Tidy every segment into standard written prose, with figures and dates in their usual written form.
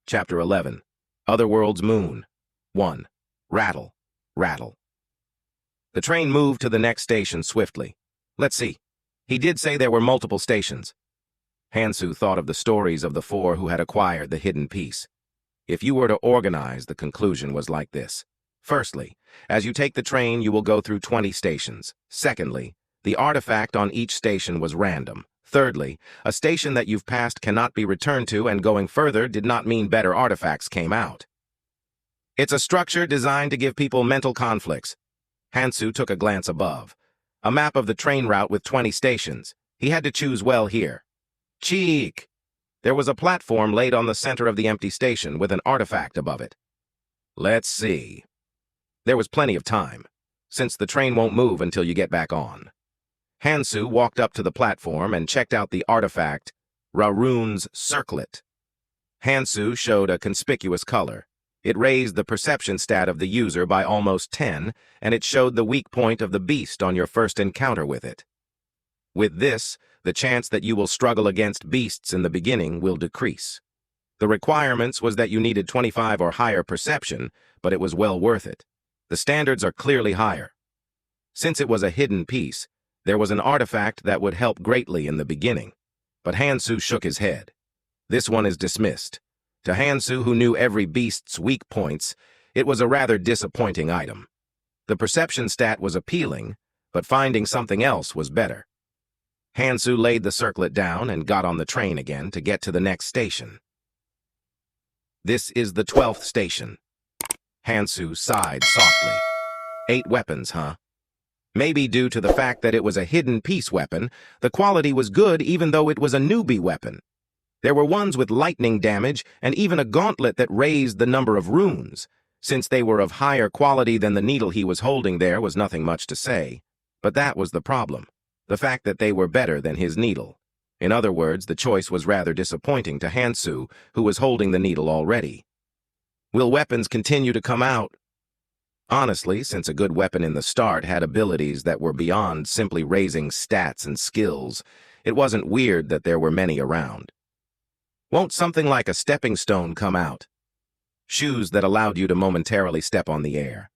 Chapter 11. Otherworld's Moon. 1. Rattle. Rattle. The train moved to the next station swiftly. Let's see. He did say there were multiple stations. Hansu thought of the stories of the four who had acquired the hidden piece. If you were to organize, the conclusion was like this. Firstly, as you take the train, you will go through 20 stations. Secondly, the artifact on each station was random. Thirdly, a station that you've passed cannot be returned to, and going further did not mean better artifacts came out. It's a structure designed to give people mental conflicts. Hansu took a glance above. A map of the train route with 20 stations. He had to choose well here. Cheek! There was a platform laid on the center of the empty station with an artifact above it. Let's see. There was plenty of time, since the train won't move until you get back on. Hansu walked up to the platform and checked out the artifact, Rarun's circlet. Hansu showed a conspicuous color. It raised the perception stat of the user by almost 10, and it showed the weak point of the beast on your first encounter with it. With this, the chance that you will struggle against beasts in the beginning will decrease. The requirements was that you needed 25 or higher perception, but it was well worth it. The standards are clearly higher. Since it was a hidden piece, there was an artifact that would help greatly in the beginning, but Hansu shook his head. This one is dismissed. To Hansu, who knew every beast's weak points, it was a rather disappointing item. The perception stat was appealing, but finding something else was better. Hansu laid the circlet down and got on the train again to get to the next station. This is the 12th station. Hansu sighed softly. 8 weapons, huh? Maybe due to the fact that it was a hidden piece weapon, the quality was good even though it was a newbie weapon. There were ones with lightning damage and even a gauntlet that raised the number of runes. Since they were of higher quality than the needle he was holding, there was nothing much to say. But that was the problem, the fact that they were better than his needle. In other words, the choice was rather disappointing to Hansu, who was holding the needle already. Will weapons continue to come out? Honestly, since a good weapon in the start had abilities that were beyond simply raising stats and skills, it wasn't weird that there were many around. Won't something like a stepping stone come out? Shoes that allowed you to momentarily step on the air.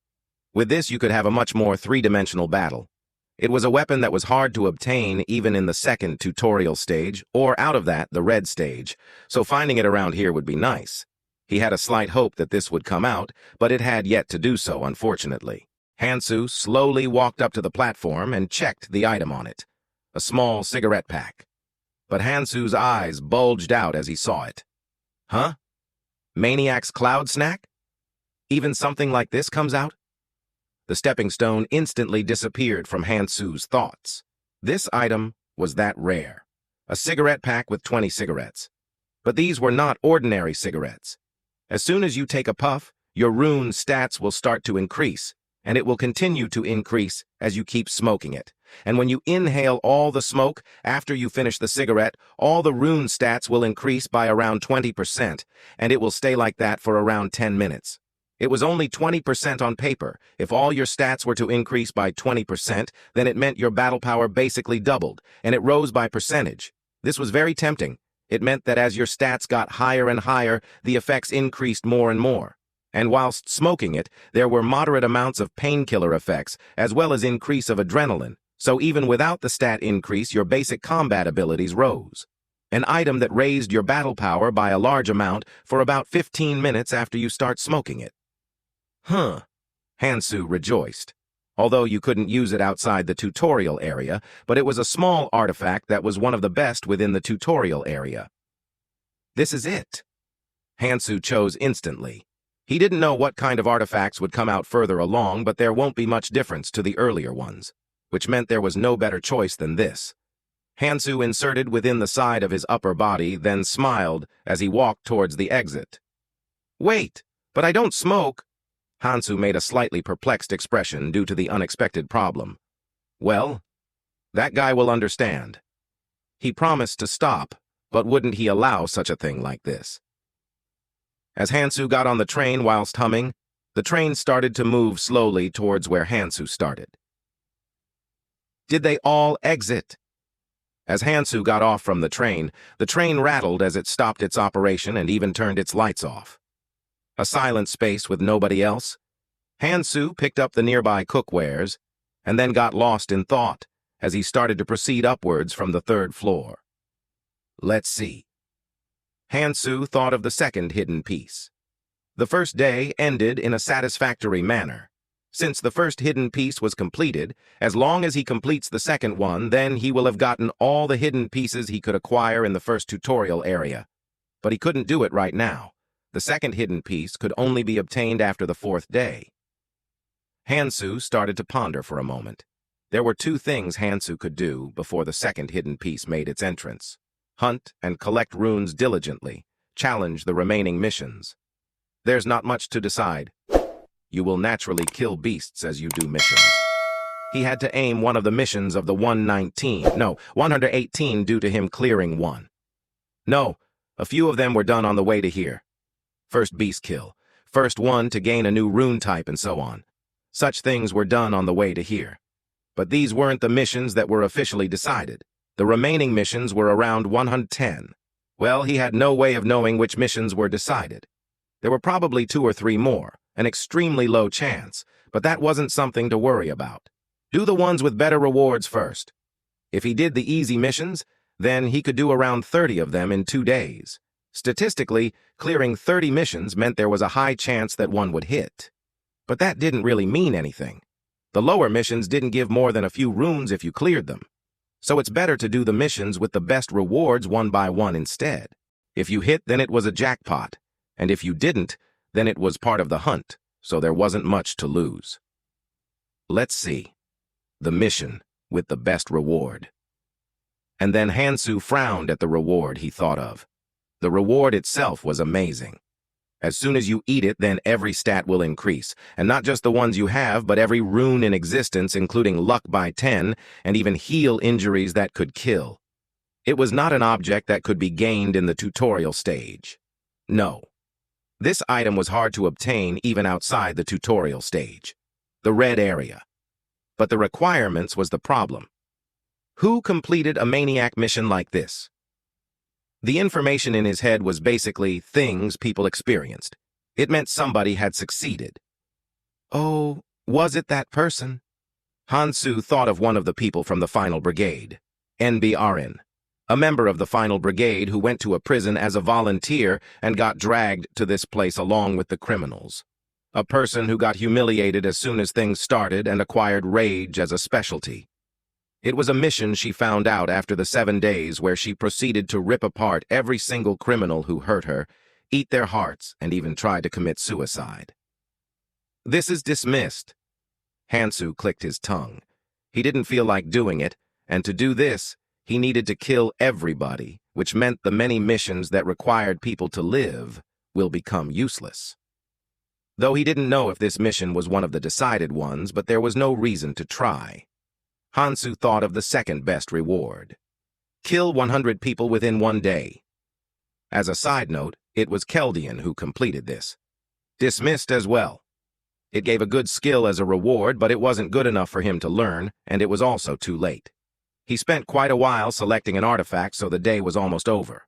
With this, you could have a much more three-dimensional battle. It was a weapon that was hard to obtain even in the second tutorial stage, or out of that, the red stage, so finding it around here would be nice. He had a slight hope that this would come out, but it had yet to do so, unfortunately. Hansu slowly walked up to the platform and checked the item on it. A small cigarette pack. But Hansu's eyes bulged out as he saw it. Huh? Maniac's cloud snack? Even something like this comes out? The stepping stone instantly disappeared from Hansu's thoughts. This item was that rare. A cigarette pack with 20 cigarettes. But these were not ordinary cigarettes. As soon as you take a puff, your rune stats will start to increase, and it will continue to increase as you keep smoking it. And when you inhale all the smoke, after you finish the cigarette, all the rune stats will increase by around 20%, and it will stay like that for around 10 minutes. It was only 20% on paper. If all your stats were to increase by 20%, then it meant your battle power basically doubled, and it rose by percentage. This was very tempting. It meant that as your stats got higher and higher, the effects increased more and more. And whilst smoking it, there were moderate amounts of painkiller effects, as well as increase of adrenaline. So even without the stat increase, your basic combat abilities rose. An item that raised your battle power by a large amount for about 15 minutes after you start smoking it. Huh. Hansu rejoiced. Although you couldn't use it outside the tutorial area, but it was a small artifact that was one of the best within the tutorial area. This is it. Hansu chose instantly. He didn't know what kind of artifacts would come out further along, but there won't be much difference to the earlier ones, which meant there was no better choice than this. Hansu inserted within the side of his upper body, then smiled as he walked towards the exit. Wait, but I don't smoke. Hansu made a slightly perplexed expression due to the unexpected problem. Well, that guy will understand. He promised to stop, but wouldn't he allow such a thing like this? As Hansu got on the train whilst humming, the train started to move slowly towards where Hansu started. Did they all exit? As Hansu got off from the train rattled as it stopped its operation and even turned its lights off. A silent space with nobody else. Hansu picked up the nearby cookwares and then got lost in thought as he started to proceed upwards from the third floor. Let's see. Hansu thought of the second hidden piece. The first day ended in a satisfactory manner. Since the first hidden piece was completed, as long as he completes the second one, then he will have gotten all the hidden pieces he could acquire in the first tutorial area. But he couldn't do it right now. The second hidden piece could only be obtained after the fourth day. Hansu started to ponder for a moment. There were two things Hansu could do before the second hidden piece made its entrance: hunt and collect runes diligently, challenge the remaining missions. There's not much to decide. You will naturally kill beasts as you do missions. He had to aim one of the missions of the 118 due to him clearing one. No, a few of them were done on the way to here. First beast kill, first one to gain a new rune type, and so on. Such things were done on the way to here. But these weren't the missions that were officially decided. The remaining missions were around 110. Well, he had no way of knowing which missions were decided. There were probably 2 or 3 more, an extremely low chance, but that wasn't something to worry about. Do the ones with better rewards first. If he did the easy missions, then he could do around 30 of them in 2 days. Statistically, clearing 30 missions meant there was a high chance that one would hit. But that didn't really mean anything. The lower missions didn't give more than a few runes if you cleared them. So it's better to do the missions with the best rewards one by one instead. If you hit, then it was a jackpot. And if you didn't, then it was part of the hunt, so there wasn't much to lose. Let's see. The mission with the best reward. And then Hansu frowned at the reward he thought of. The reward itself was amazing. As soon as you eat it, then every stat will increase, and not just the ones you have, but every rune in existence, including luck by 10, and even heal injuries that could kill. It was not an object that could be gained in the tutorial stage. No. This item was hard to obtain even outside the tutorial stage. The red area. But the requirements was the problem. Who completed a maniac mission like this? The information in his head was basically things people experienced. It meant somebody had succeeded. Oh, was it that person? Hansu thought of one of the people from the Final Brigade, NBRN, a member of the Final Brigade who went to a prison as a volunteer and got dragged to this place along with the criminals. A person who got humiliated as soon as things started and acquired rage as a specialty. It was a mission she found out after the 7 days where she proceeded to rip apart every single criminal who hurt her, eat their hearts, and even tried to commit suicide. This is dismissed. Hansu clicked his tongue. He didn't feel like doing it, and to do this, he needed to kill everybody, which meant the many missions that required people to live will become useless. Though he didn't know if this mission was one of the decided ones, but there was no reason to try. Hansu thought of the second best reward. Kill 100 people within 1 day. As a side note, it was Tyon who completed this. Dismissed as well. It gave a good skill as a reward, but it wasn't good enough for him to learn, and it was also too late. He spent quite a while selecting an artifact, so the day was almost over.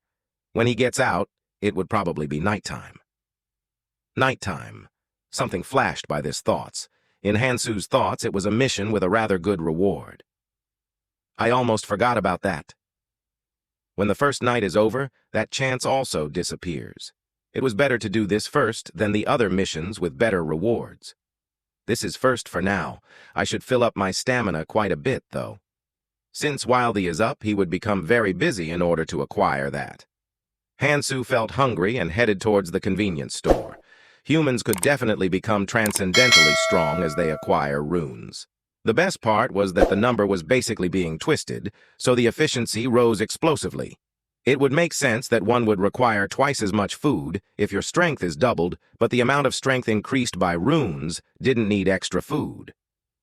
When he gets out, it would probably be nighttime. Nighttime. Something flashed by his thoughts. In Hansu's thoughts, it was a mission with a rather good reward. I almost forgot about that. When the first night is over, that chance also disappears. It was better to do this first than the other missions with better rewards. This is first for now. I should fill up my stamina quite a bit, though. Since while the is up, he would become very busy in order to acquire that. Hansu felt hungry and headed towards the convenience store. Humans could definitely become transcendentally strong as they acquire runes. The best part was that the number was basically being twisted, so the efficiency rose explosively. It would make sense that one would require twice as much food if your strength is doubled, but the amount of strength increased by runes didn't need extra food.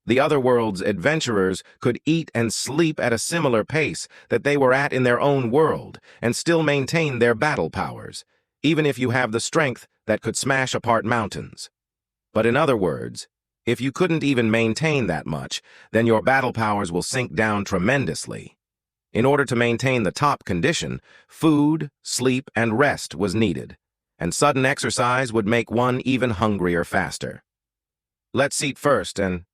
The other world's adventurers could eat and sleep at a similar pace that they were at in their own world and still maintain their battle powers, even if you have the strength that could smash apart mountains. But in other words, if you couldn't even maintain that much, then your battle powers will sink down tremendously. In order to maintain the top condition, food, sleep, and rest was needed, and sudden exercise would make one even hungrier faster. Let's eat first and...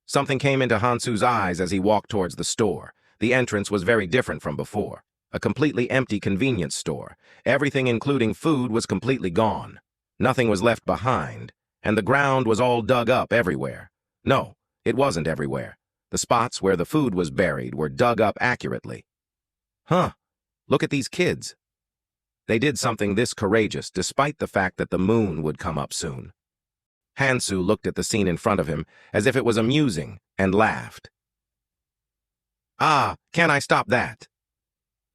Something came into Hansu's eyes as he walked towards the store. The entrance was very different from before. A completely empty convenience store. Everything, including food, was completely gone. Nothing was left behind, and the ground was all dug up everywhere. No, it wasn't everywhere. The spots where the food was buried were dug up accurately. Huh, look at these kids. They did something this courageous despite the fact that the moon would come up soon. Hansu looked at the scene in front of him as if it was amusing and laughed. Ah, can I stop that?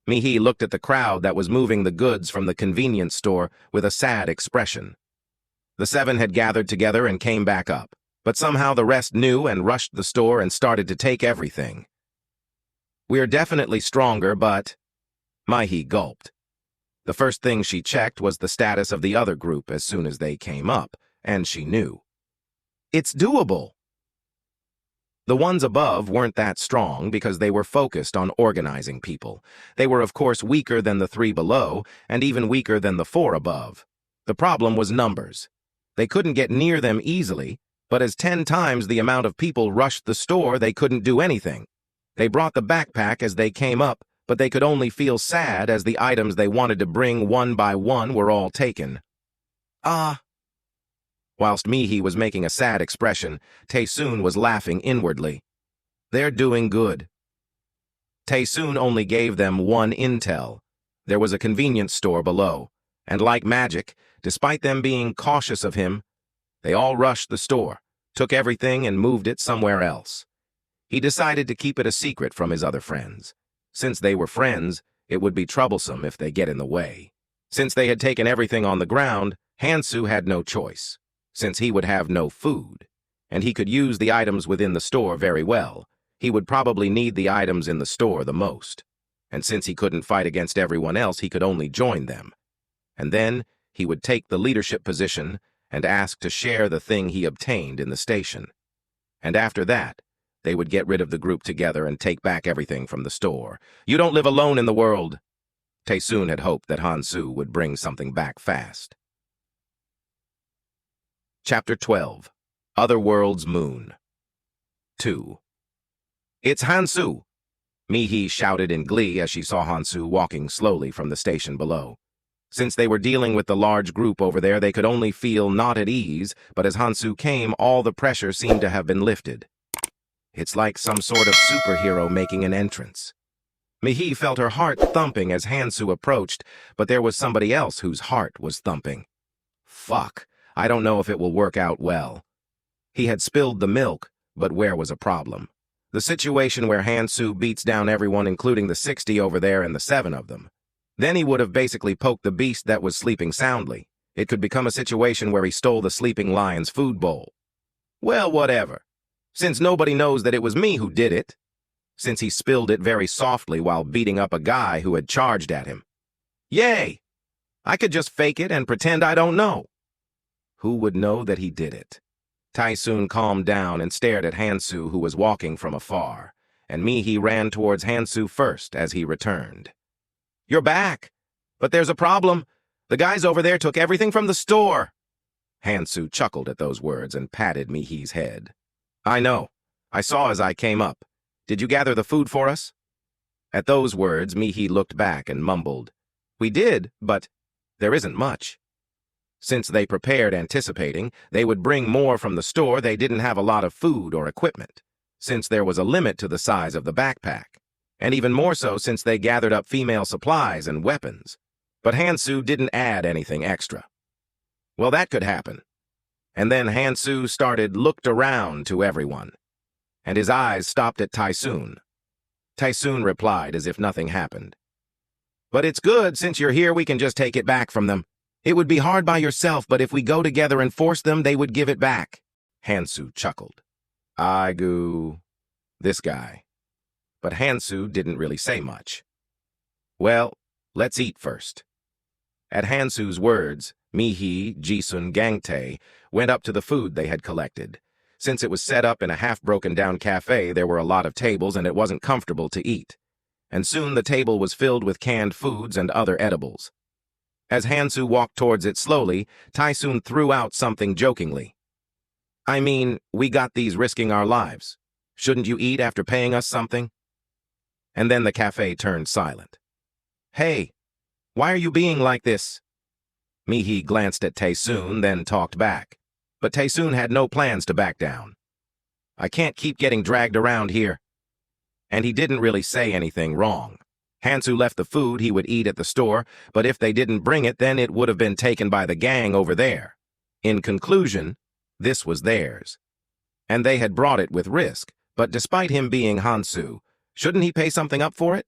Mihi looked at the crowd that was moving the goods from the convenience store with a sad expression. The seven had gathered together and came back up, but somehow the rest knew and rushed the store and started to take everything. We're definitely stronger, but... Mihi gulped. The first thing she checked was the status of the other group as soon as they came up, and she knew. It's doable. The ones above weren't that strong because they were focused on organizing people. They were, of course, weaker than the three below, and even weaker than the four above. The problem was numbers. They couldn't get near them easily, but as 10 times the amount of people rushed the store, they couldn't do anything. They brought the backpack as they came up, but they could only feel sad as the items they wanted to bring one by one were all taken. Ah. Whilst Mihi was making a sad expression, Tyon was laughing inwardly. They're doing good. Tyon only gave them one intel. There was a convenience store below, and like magic, despite them being cautious of him, they all rushed the store, took everything and moved it somewhere else. He decided to keep it a secret from his other friends. Since they were friends, it would be troublesome if they get in the way. Since they had taken everything on the ground, Hansu had no choice. Since he would have no food, and he could use the items within the store very well, he would probably need the items in the store the most. And since he couldn't fight against everyone else, he could only join them. And then he would take the leadership position and ask to share the thing he obtained in the station. And after that, they would get rid of the group together and take back everything from the store. You don't live alone in the world. Tyon had hoped that Hansu would bring something back fast. Chapter 12. Otherworld's Moon. 2. It's Hansu! Mihi shouted in glee as she saw Hansu walking slowly from the station below. Since they were dealing with the large group over there, they could only feel not at ease, but as Hansu came, all the pressure seemed to have been lifted. It's like some sort of superhero making an entrance. Mihi felt her heart thumping as Hansu approached, but there was somebody else whose heart was thumping. Fuck. I don't know if it will work out well. He had spilled the milk, but where was a problem? The situation where Hansu beats down everyone, including the 60 over there and the 7 of them. Then he would have basically poked the beast that was sleeping soundly. It could become a situation where he stole the sleeping lion's food bowl. Well, whatever. Since nobody knows that it was me who did it. Since he spilled it very softly while beating up a guy who had charged at him. Yay! I could just fake it and pretend I don't know. Who would know that he did it? Tyon calmed down and stared at Hansu, who was walking from afar, and Mihi ran towards Hansu first as he returned. You're back, but there's a problem. The guys over there took everything from the store. Hansu chuckled at those words and patted Mihi's head. I know. I saw as I came up. Did you gather the food for us? At those words, Mihi looked back and mumbled. We did, but there isn't much. Since they prepared anticipating they would bring more from the store, they didn't have a lot of food or equipment, since there was a limit to the size of the backpack, and even more so since they gathered up female supplies and weapons. But Hansu didn't add anything extra. Well, that could happen. And then Hansu looked around to everyone, and his eyes stopped at Tyon. Tyon replied as if nothing happened. But it's good, since you're here we can just take it back from them. It would be hard by yourself, but if we go together and force them, they would give it back. Hansu chuckled. This guy. But Hansu didn't really say much. Well, let's eat first. At Hansu's words, Mihi, Jisun, Gangtae went up to the food they had collected. Since it was set up in a half-broken-down cafe, there were a lot of tables and it wasn't comfortable to eat. And soon the table was filled with canned foods and other edibles. As Hansu walked towards it slowly, Tyon threw out something jokingly. "I mean, we got these risking our lives. Shouldn't you eat after paying us something?" And then the cafe turned silent. "Hey, why are you being like this?" Mihi glanced at Tyon, then talked back. But Tyon had no plans to back down. "I can't keep getting dragged around here." And he didn't really say anything wrong. Hansu left the food he would eat at the store, but if they didn't bring it, then it would have been taken by the gang over there. In conclusion, this was theirs. And they had brought it with risk, but despite him being Hansu, shouldn't he pay something up for it?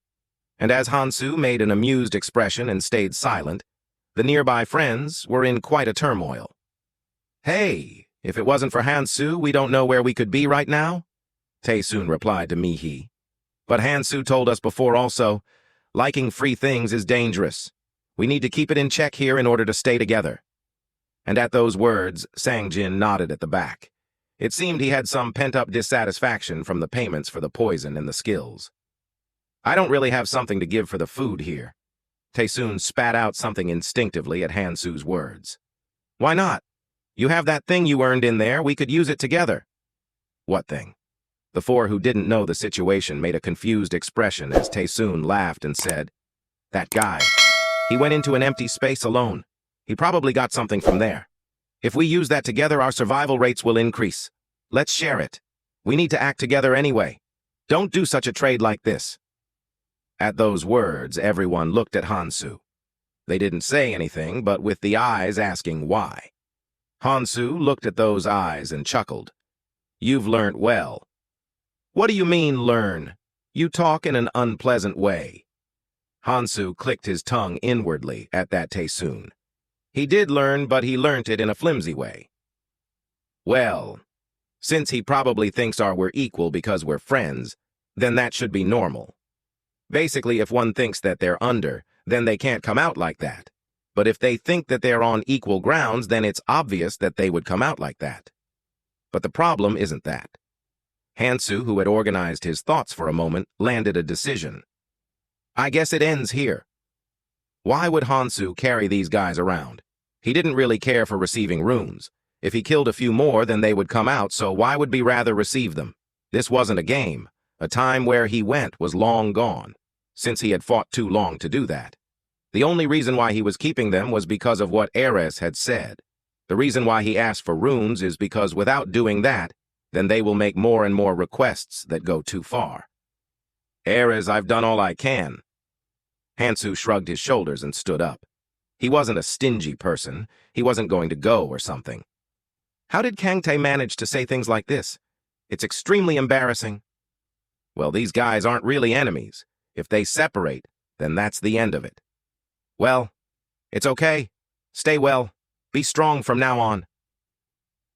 And as Hansu made an amused expression and stayed silent, the nearby friends were in quite a turmoil. "Hey, if it wasn't for Hansu, we don't know where we could be right now," Tyon replied to Mihi. "But Hansu told us before also, liking free things is dangerous. We need to keep it in check here in order to stay together." And at those words, Sangjin nodded at the back. It seemed he had some pent-up dissatisfaction from the payments for the poison and the skills. "I don't really have something to give for the food here." Tyon spat out something instinctively at Hansu's words. "Why not? You have that thing you earned in there. We could use it together." "What thing?" The four who didn't know the situation made a confused expression as Tyon laughed and said, "That guy. He went into an empty space alone. He probably got something from there. If we use that together, our survival rates will increase. Let's share it. We need to act together anyway. Don't do such a trade like this." At those words, everyone looked at Hansu. They didn't say anything, but with the eyes asking why. Hansu looked at those eyes and chuckled. "You've learnt well." "What do you mean, learn? You talk in an unpleasant way." Hansu clicked his tongue inwardly at that Tyon. He did learn, but he learnt it in a flimsy way. "Well, since he probably thinks we're equal because we're friends, then that should be normal. Basically, if one thinks that they're under, then they can't come out like that. But if they think that they're on equal grounds, then it's obvious that they would come out like that. But the problem isn't that." Hansu, who had organized his thoughts for a moment, landed a decision. "I guess it ends here." Why would Hansu carry these guys around? He didn't really care for receiving runes. If he killed a few more, then they would come out, so why would he rather receive them? This wasn't a game. A time where he went was long gone, since he had fought too long to do that. The only reason why he was keeping them was because of what Eerie had said. The reason why he asked for runes is because without doing that, then they will make more and more requests that go too far. "Eerie, I've done all I can." Hansu shrugged his shoulders and stood up. He wasn't a stingy person. He wasn't going to go or something. How did Kangtae manage to say things like this? It's extremely embarrassing. Well, these guys aren't really enemies. If they separate, then that's the end of it. Well, it's okay. Stay well. Be strong from now on.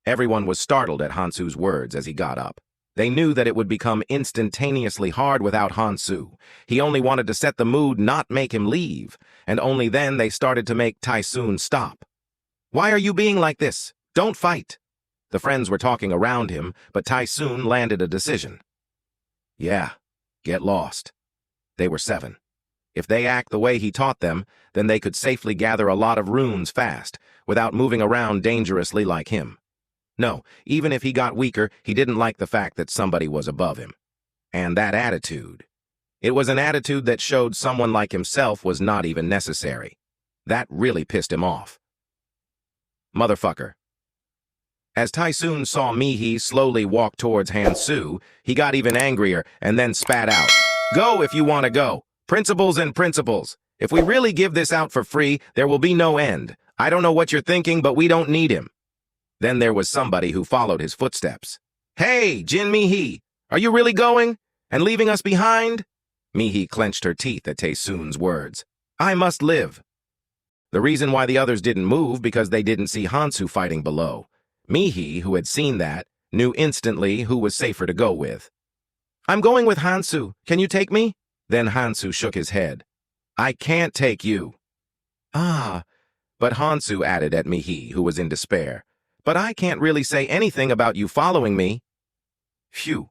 Everyone was startled at Hansu's words as he got up. They knew that it would become instantaneously hard without Hansu. He only wanted to set the mood, not make him leave, and only then they started to make Tyon stop. "Why are you being like this? Don't fight." The friends were talking around him, but Tyon landed a decision. "Yeah, get lost." They were 7. If they act the way he taught them, then they could safely gather a lot of runes fast, without moving around dangerously like him. No, even if he got weaker, he didn't like the fact that somebody was above him. And that attitude. It was an attitude that showed someone like himself was not even necessary. That really pissed him off. "Motherfucker." As Tyon saw Mihi slowly walk towards Hansu, he got even angrier and then spat out. "Go if you want to go. Principles and principles. If we really give this out for free, there will be no end. I don't know what you're thinking, but we don't need him." Then there was somebody who followed his footsteps. "Hey, Jin Mihi, are you really going? And leaving us behind?" Mihi clenched her teeth at Taesoon's words. "I must live." The reason why the others didn't move because they didn't see Hansu fighting below. Mihi, who had seen that, knew instantly who was safer to go with. "I'm going with Hansu. Can you take me?" Then Hansu shook his head. "I can't take you." "Ah," but Hansu added at Mihi, who was in despair. But I can't really say anything about you following me. Phew.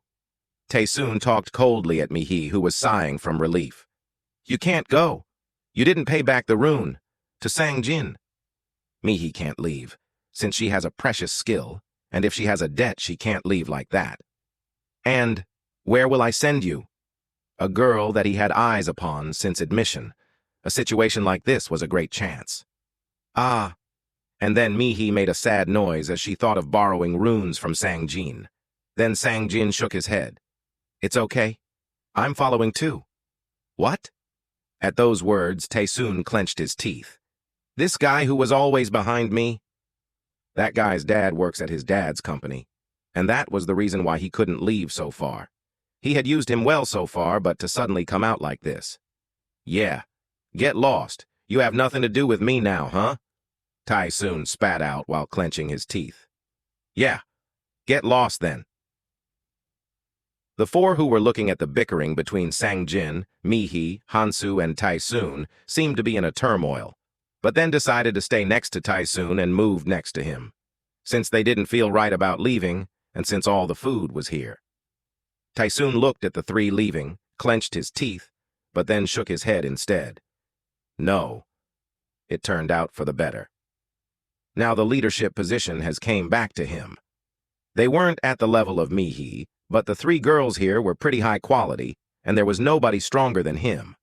Tyon talked coldly at Mihi, who was sighing from relief. You can't go. You didn't pay back the rune. To Sang-jin. Mihi can't leave, since she has a precious skill, and if she has a debt, she can't leave like that. And where will I send you? A girl that he had eyes upon since admission. A situation like this was a great chance. Ah. And then Mihi made a sad noise as she thought of borrowing runes from Sang-jin. Then Sang-jin shook his head. It's okay. I'm following too. What? At those words, Tyon clenched his teeth. This guy who was always behind me? That guy's dad works at his dad's company, and that was the reason why he couldn't leave so far. He had used him well so far, but to suddenly come out like this. Yeah, get lost. You have nothing to do with me now, huh? Tyon spat out while clenching his teeth. Yeah, get lost then. The four who were looking at the bickering between Sang-jin, Mihi, Hansu, and Tyon seemed to be in a turmoil, but then decided to stay next to Tyon and moved next to him, since they didn't feel right about leaving and since all the food was here. Tyon looked at the three leaving, clenched his teeth, but then shook his head instead. No. It turned out for the better. Now the leadership position has came back to him. They weren't at the level of Mihi, but the three girls here were pretty high quality, and there was nobody stronger than him.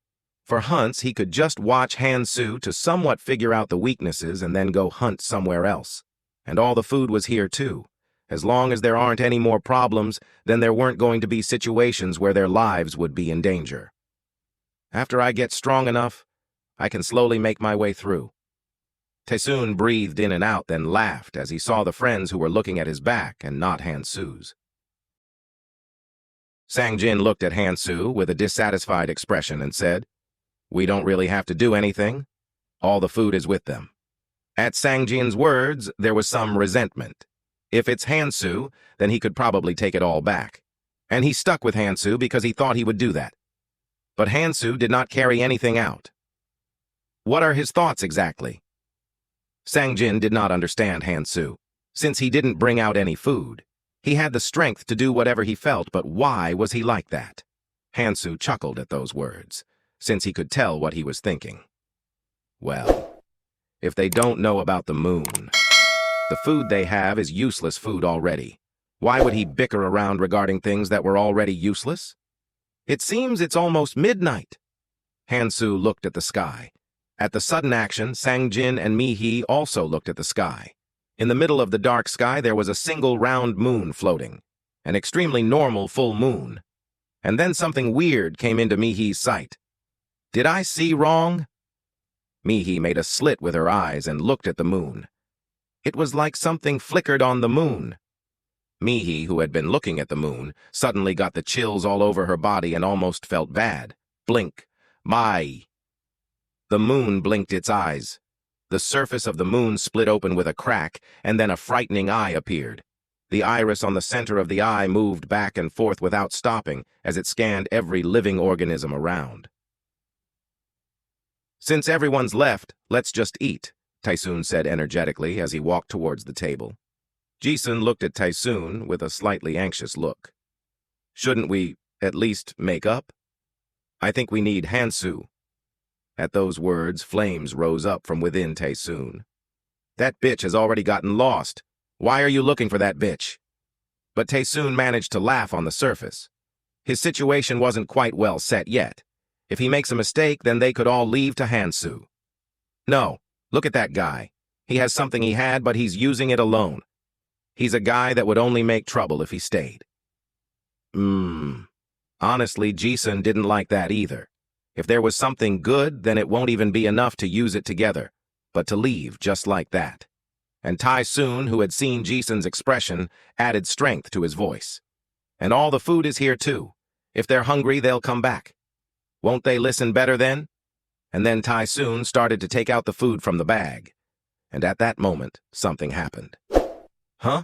For Hans, he could just watch Hansu to somewhat figure out the weaknesses and then go hunt somewhere else. And all the food was here too. As long as there aren't any more problems, then there weren't going to be situations where their lives would be in danger. After I get strong enough, I can slowly make my way through. Tyon breathed in and out, then laughed as he saw the friends who were looking at his back and not Hansu's. Sang-jin looked at Hansu with a dissatisfied expression and said, We don't really have to do anything. All the food is with them. At Sang-jin's words, there was some resentment. If it's Hansu, then he could probably take it all back. And he stuck with Hansu because he thought he would do that. But Hansu did not carry anything out. What are his thoughts exactly? Sang-jin did not understand Hansu, since he didn't bring out any food. He had the strength to do whatever he felt, but why was he like that? Hansu chuckled at those words, since he could tell what he was thinking. Well, if they don't know about the moon, the food they have is useless food already. Why would he bicker around regarding things that were already useless? It seems it's almost midnight. Hansu looked at the sky. At the sudden action, Sang-jin and Mihi also looked at the sky. In the middle of the dark sky, there was a single round moon floating, an extremely normal full moon. And then something weird came into Mihi's sight. Did I see wrong? Mihi made a slit with her eyes and looked at the moon. It was like something flickered on the moon. Mihi, who had been looking at the moon, suddenly got the chills all over her body and almost felt bad. Blink. My. The moon blinked its eyes. The surface of the moon split open with a crack, and then a frightening eye appeared. The iris on the center of the eye moved back and forth without stopping as it scanned every living organism around. Since everyone's left, let's just eat, Tyon said energetically as he walked towards the table. Jisun looked at Tyon with a slightly anxious look. Shouldn't we at least make up? I think we need Hansu. At those words, flames rose up from within Tyon. That bitch has already gotten lost. Why are you looking for that bitch? But Tyon managed to laugh on the surface. His situation wasn't quite well set yet. If he makes a mistake, then they could all leave to Hansu. No, look at that guy. He has something he had, but he's using it alone. He's a guy that would only make trouble if he stayed. Honestly, Jisun didn't like that either. If there was something good, then it won't even be enough to use it together, but to leave just like that. And Tyon, who had seen Jisun's expression, added strength to his voice. And all the food is here too. If they're hungry, they'll come back. Won't they listen better then? And then Tyon started to take out the food from the bag. And at that moment, something happened. Huh?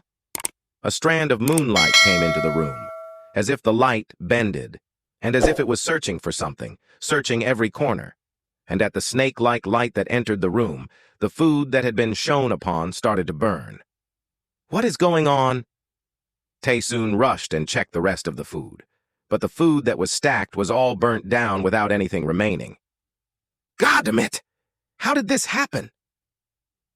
A strand of moonlight came into the room, as if the light bended, and as if it was searching for something, searching every corner. And at the snake-like light that entered the room, the food that had been shone upon started to burn. What is going on? Tyon rushed and checked the rest of the food, but the food that was stacked was all burnt down without anything remaining. Goddamn! How did this happen?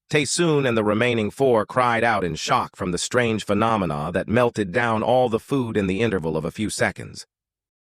Tyon and the remaining 4 cried out in shock from the strange phenomena that melted down all the food in the interval of a few seconds.